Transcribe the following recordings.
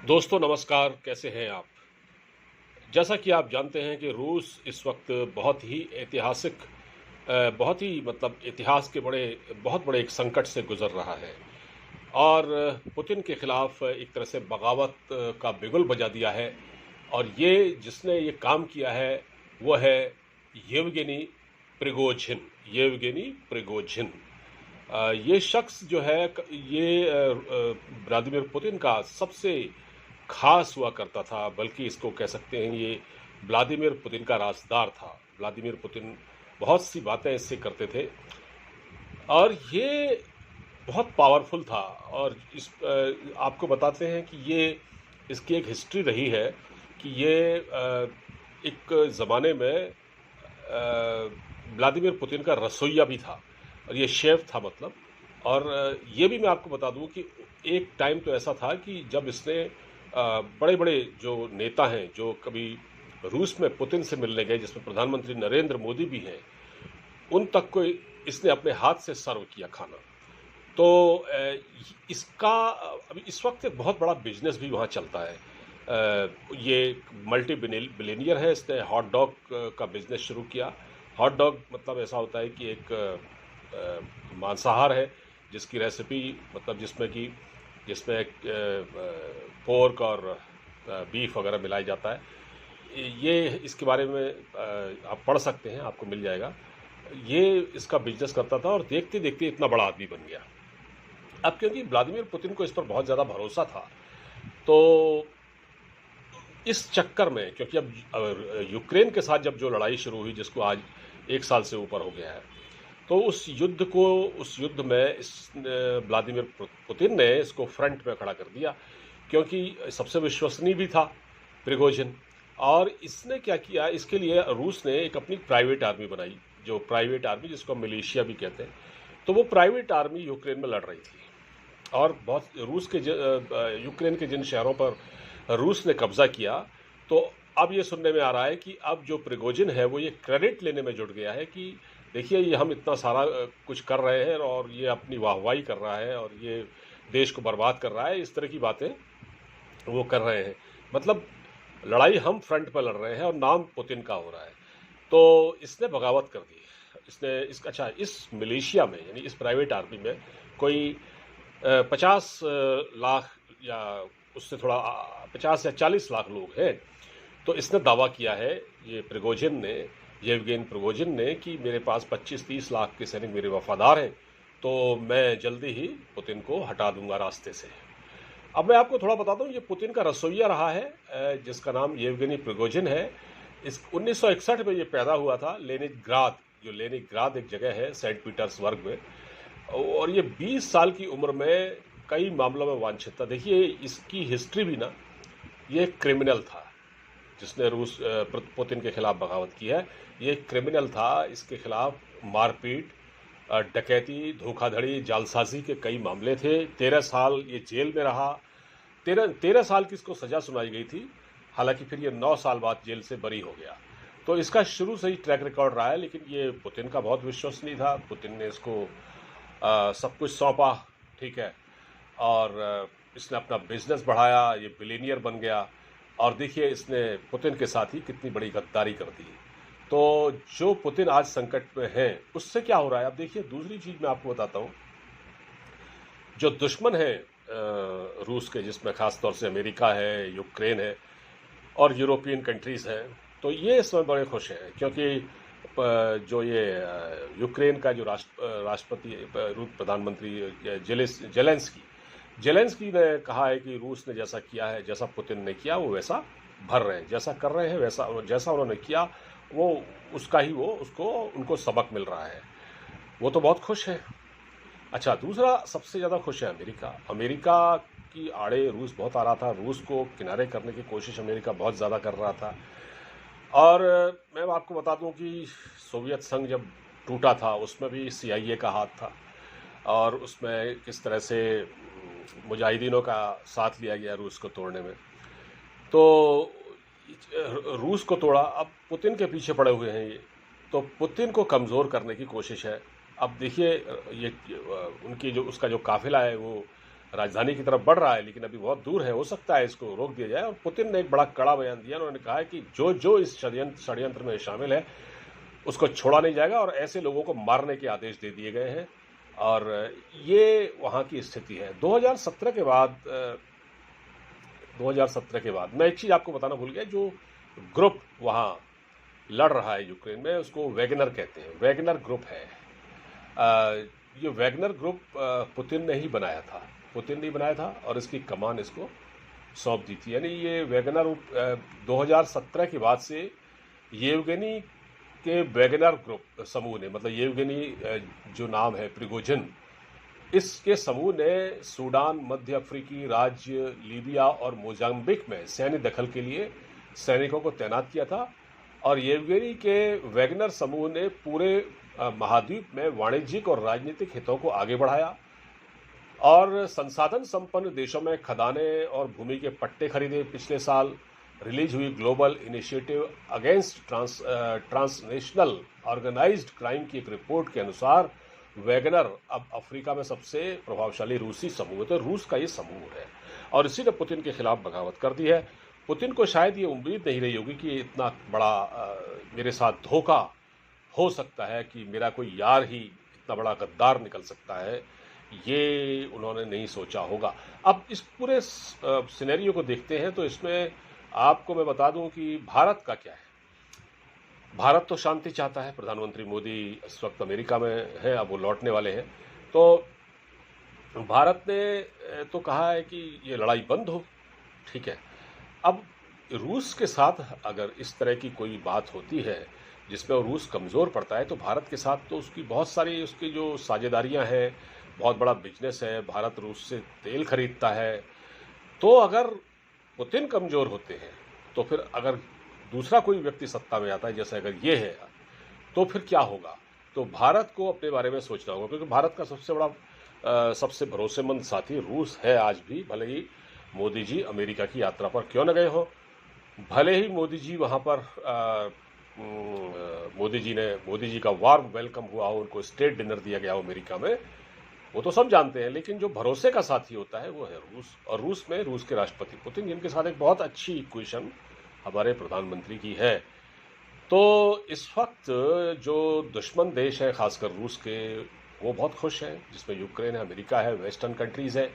दोस्तों नमस्कार, कैसे हैं आप? जैसा कि आप जानते हैं कि रूस इस वक्त बहुत ही ऐतिहासिक बहुत ही मतलब इतिहास के बहुत बड़े एक संकट से गुजर रहा है और पुतिन के खिलाफ एक तरह से बगावत का बिगुल बजा दिया है। और ये जिसने ये काम किया है वो है येवगेनी प्रिगोजिन। येवगेनी प्रिगोजिन ये शख्स जो है व्लादिमीर पुतिन का सबसे खास हुआ करता था, बल्कि इसको कह सकते हैं ये व्लादिमीर पुतिन का राजदार था। व्लादिमीर पुतिन बहुत सी बातें इससे करते थे और ये बहुत पावरफुल था। और आपको बताते हैं कि ये इसकी एक हिस्ट्री रही है कि ये एक ज़माने में व्लादिमीर पुतिन का रसोइया भी था और ये शेफ था मतलब। और ये भी मैं आपको बता दूं कि एक टाइम तो ऐसा था कि जब इसने बड़े बड़े जो नेता हैं जो कभी रूस में पुतिन से मिलने गए, जिसमें प्रधानमंत्री नरेंद्र मोदी भी हैं, उन तक को इसने अपने हाथ से सर्व किया खाना। तो इसका अभी इस वक्त एक बहुत बड़ा बिजनेस भी वहाँ चलता है। ये मल्टी बिलियनियर है। इसने हॉट डॉग का बिजनेस शुरू किया। हॉट डॉग मतलब ऐसा होता है कि एक मांसाहार है जिसकी रेसिपी मतलब जिसमें पोर्क और बीफ वगैरह मिलाया जाता है। ये इसके बारे में आप पढ़ सकते हैं, आपको मिल जाएगा। ये इसका बिजनेस करता था और देखते देखते इतना बड़ा आदमी बन गया। अब क्योंकि व्लादिमीर पुतिन को इस पर बहुत ज़्यादा भरोसा था, तो इस चक्कर में क्योंकि अब यूक्रेन के साथ जब जो लड़ाई शुरू हुई, जिसको आज 1 साल से ऊपर हो गया है, तो उस युद्ध में व्लादिमीर पुतिन ने इसको फ्रंट में खड़ा कर दिया, क्योंकि सबसे विश्वसनीय भी था प्रिगोजिन। और इसने क्या किया, इसके लिए रूस ने एक अपनी प्राइवेट आर्मी बनाई, जो प्राइवेट आर्मी जिसको मिलिशिया भी कहते हैं। तो वो प्राइवेट आर्मी यूक्रेन में लड़ रही थी और बहुत यूक्रेन के जिन शहरों पर रूस ने कब्जा किया, तो अब ये सुनने में आ रहा है कि अब जो प्रिगोजिन है वो ये क्रेडिट लेने में जुट गया है कि देखिए ये हम इतना सारा कुछ कर रहे हैं और ये अपनी वाहवाही कर रहा है और ये देश को बर्बाद कर रहा है। इस तरह की बातें वो कर रहे हैं, मतलब लड़ाई हम फ्रंट पर लड़ रहे हैं और नाम पुतिन का हो रहा है। तो इसने बगावत कर दी। इस मिलिशिया में यानी इस प्राइवेट आर्मी में कोई 50 लाख या उससे थोड़ा 50 या 40 लाख लोग हैं। तो इसने दावा किया है, ये येवगेन प्रिगोजिन ने, कि मेरे पास 25-30 लाख के सैनिक मेरे वफादार हैं, तो मैं जल्दी ही पुतिन को हटा दूंगा रास्ते से। अब मैं आपको थोड़ा बताता हूँ, ये पुतिन का रसोइया रहा है जिसका नाम येवगेनी प्रिगोजिन है। इस 1961 में ये पैदा हुआ था लेनिनग्राद एक जगह है सेंट पीटर्सबर्ग में। और ये 20 साल की उम्र में कई मामलों में वांछित था। देखिए इसकी हिस्ट्री भी ना, ये क्रिमिनल था जिसने पुतिन के खिलाफ बगावत की है। ये क्रिमिनल था, इसके खिलाफ मारपीट, डकैती, धोखाधड़ी, जालसाजी के कई मामले थे। 13 साल ये जेल में रहा। 13 साल की इसको सजा सुनाई गई थी। हालांकि फिर ये 9 साल बाद जेल से बरी हो गया। तो इसका शुरू से ही ट्रैक रिकॉर्ड रहा है, लेकिन ये पुतिन का बहुत विश्वसनीय था। पुतिन ने इसको सब कुछ सौंपा, ठीक है, और इसने अपना बिजनेस बढ़ाया, ये बिलियनियर बन गया। और देखिए इसने पुतिन के साथ ही कितनी बड़ी गद्दारी कर दी। तो जो पुतिन आज संकट में है, उससे क्या हो रहा है अब देखिए। दूसरी चीज मैं आपको बताता हूँ, जो दुश्मन है रूस के, जिसमें खास तौर से अमेरिका है, यूक्रेन है और यूरोपियन कंट्रीज हैं, तो ये इस समय बड़े खुश हैं, क्योंकि जो ये यूक्रेन का जो राष्ट्रपति प्रधानमंत्री जेलेंस्की ने कहा है कि रूस ने जैसा किया है, जैसा पुतिन ने किया वो वैसा भर रहे हैं, जैसा कर रहे हैं वैसा, जैसा उन्होंने किया वो उनको सबक मिल रहा है। वो तो बहुत खुश है। अच्छा, दूसरा सबसे ज़्यादा खुश है अमेरिका की आड़े रूस बहुत आ रहा था। रूस को किनारे करने की कोशिश अमेरिका बहुत ज़्यादा कर रहा था। और मैं आपको बता दूं कि सोवियत संघ जब टूटा था, उसमें भी CIA का हाथ था और उसमें किस तरह से मुजाहिदीनों का साथ लिया गया रूस को तोड़ने में। तो रूस को तोड़ा, अब पुतिन के पीछे पड़े हुए हैं ये, तो पुतिन को कमज़ोर करने की कोशिश है। अब देखिए ये उसका जो काफिला है वो राजधानी की तरफ बढ़ रहा है, लेकिन अभी बहुत दूर है, हो सकता है इसको रोक दिया जाए। और पुतिन ने एक बड़ा कड़ा बयान दिया, उन्होंने कहा है कि जो जो इस षड्यंत्र में शामिल है उसको छोड़ा नहीं जाएगा और ऐसे लोगों को मारने के आदेश दे दिए गए हैं। और ये वहाँ की स्थिति है। 2017 के बाद 2017 के बाद मैं एक चीज़ आपको बताना भूल गया, जो ग्रुप वहाँ लड़ रहा है यूक्रेन में, उसको वैगनर कहते हैं, वैगनर ग्रुप है। ये वैगनर ग्रुप पुतिन ने ही बनाया था, पुतिन ने बनाया था और इसकी कमान इसको सौंप दी थी। यानी ये वैगनर 2017 के बाद से येवगेनी के वैगनर ग्रुप समूह ने, मतलब येवगेनी जो नाम है प्रिगोजिन, इसके समूह ने सूडान, मध्य अफ्रीकी राज्य लीबिया और मोजाम्बिक में सैन्य दखल के लिए सैनिकों को तैनात किया था। और येवगेनी के वैगनर समूह ने पूरे महाद्वीप में वाणिज्यिक और राजनीतिक हितों को आगे बढ़ाया और संसाधन संपन्न देशों में खदानें और भूमि के पट्टे खरीदे। पिछले साल रिलीज हुई global initiative against transnational organised crime की एक रिपोर्ट के अनुसार वैगनर अब अफ्रीका में सबसे प्रभावशाली रूसी समूह है। तो रूस का ये समूह है और इसी ने पुतिन के खिलाफ बगावत कर दी है। पुतिन को शायद ये उम्मीद नहीं रही होगी कि इतना बड़ा मेरे साथ धोखा हो सकता है, कि मेरा कोई यार ही इतना बड़ा गद्दार निकल सकता है, ये उन्होंने नहीं सोचा होगा। अब इस पूरे सिनेरियो को देखते हैं तो इसमें आपको मैं बता दूं कि भारत का क्या है। भारत तो शांति चाहता है, प्रधानमंत्री मोदी इस वक्त अमेरिका में हैं, अब वो लौटने वाले हैं। तो भारत ने तो कहा है कि ये लड़ाई बंद हो, ठीक है। अब रूस के साथ अगर इस तरह की कोई बात होती है जिसमें रूस कमज़ोर पड़ता है, तो भारत के साथ तो उसकी बहुत सारी उसकी जो साझेदारियां हैं, बहुत बड़ा बिजनेस है, भारत रूस से तेल खरीदता है। तो अगर पुतिन कमज़ोर होते हैं तो फिर अगर दूसरा कोई व्यक्ति सत्ता में आता है, जैसे अगर ये है, तो फिर क्या होगा। तो भारत को अपने बारे में सोचना होगा, क्योंकि भारत का सबसे बड़ा सबसे भरोसेमंद साथी रूस है आज भी। भले ही मोदी जी अमेरिका की यात्रा पर क्यों न गए हो, भले ही मोदी जी वहाँ पर मोदी जी का वार्म वेलकम हुआ हो, उनको स्टेट डिनर दिया गया हो अमेरिका में, वो तो सब जानते हैं। लेकिन जो भरोसे का साथी होता है वो है रूस। और रूस में रूस के राष्ट्रपति पुतिन, जिनके साथ एक बहुत अच्छी इक्वेशन हमारे प्रधानमंत्री की है। तो इस वक्त जो दुश्मन देश है, खासकर रूस के, वो बहुत खुश हैं, जिसमें यूक्रेन है, अमेरिका है, वेस्टर्न कंट्रीज़ है।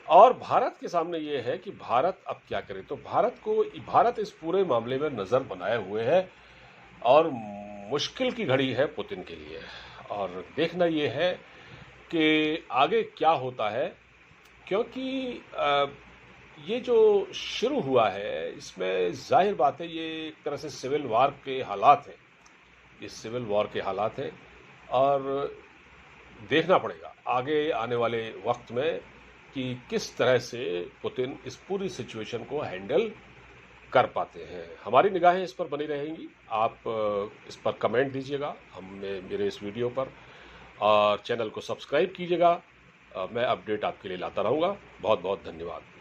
और भारत के सामने ये है कि भारत अब क्या करे। तो भारत इस पूरे मामले में नज़र बनाए हुए है और मुश्किल की घड़ी है पुतिन के लिए। और देखना ये है कि आगे क्या होता है, क्योंकि ये जो शुरू हुआ है इसमें जाहिर बात है ये एक तरह से सिविल वार के हालात हैं, ये सिविल वॉर के हालात हैं। और देखना पड़ेगा आगे आने वाले वक्त में कि किस तरह से पुतिन इस पूरी सिचुएशन को हैंडल कर पाते हैं। हमारी निगाहें इस पर बनी रहेंगी। आप इस पर कमेंट दीजिएगा मेरे इस वीडियो पर, और चैनल को सब्सक्राइब कीजिएगा। मैं अपडेट आपके लिए लाता रहूँगा। बहुत बहुत धन्यवाद।